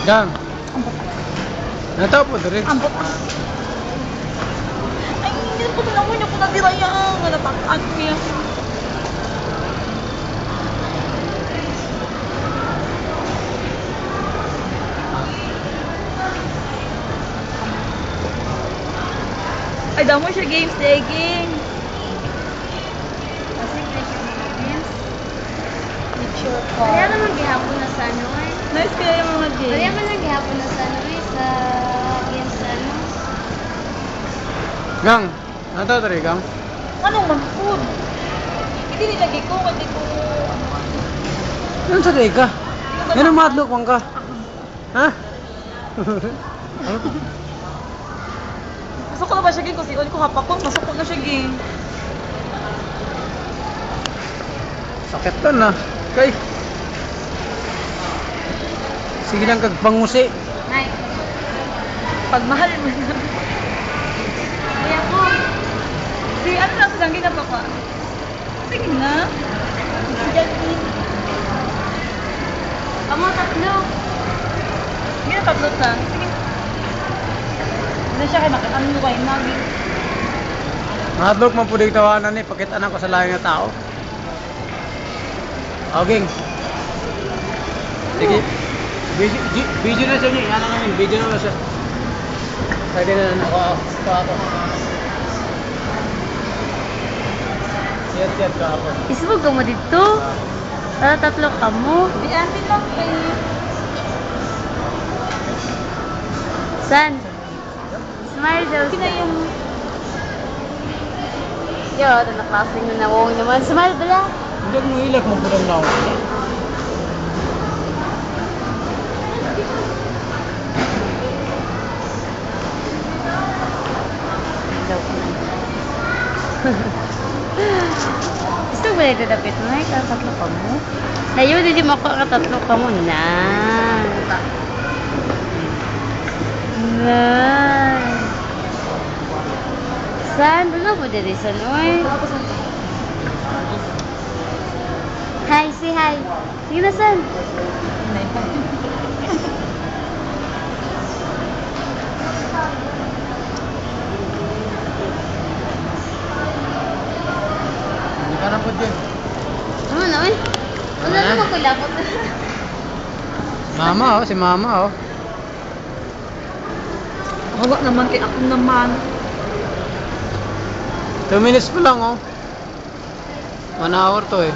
Gang. Ambot. Nataw po diri. Ambot. Ay, hindi po naman niyo po nadirayang. Napakaan ko yan. Ay, damo siya games, legging. Kasi pressure mga games. Picture Kaya card. naman gihapon na sa ano eh. Nice kaya yung mga Kaya games. man lang gihapon na sa ano eh. Sa games sa ano. Gang. Nataw diri gang. Anong man food? Hindi nilagay ko, hindi ko... Ano sa diri ka? Ano madlok man ka? Ha? Masok ko na ba siya, Ging? Kasi ulit ko hapak ko, masok ko na siya, Ging. Sakit to na. Kay. Sige lang kag pangusi. Nay. Pagmahal mo na. Kuya ko. Si ano na sa danggi na pa pa? Sige na. Amo tatlo. Sige na, tatlot na. Sige. Hindi siya kayo makakano mo kayo nagi. Madlok man pud tawanan ni pakita na ko sa lain nga tao. Okay. Sige. Video na siya niya. Yan na namin. Video na siya. Pwede na ako. Ako. Siyat ka ako. Isbog ka mo dito. Tara tatlo ka mo. Di atin lang kayo. San? Smile daw Sige na siya. yung... Yo, ito na klaseng na nawong naman. Smile bala. Hindi mo ilag mo pudang na ako. Gusto ba na dapit mo? Ay, katatlo ka mo. Layo, hindi mo ako katatlo ka mo. Na. Na. Saan? Doon po dito sa noy. Hi, say hi. Sige na, San. Hindi ka na po dyan. Ano na, oy? Ano Ah? naman ko lapot? Mama oh. Si mama oh. Hawa naman kay ako naman. 2 minutes pa lang oh. 1 hour to eh.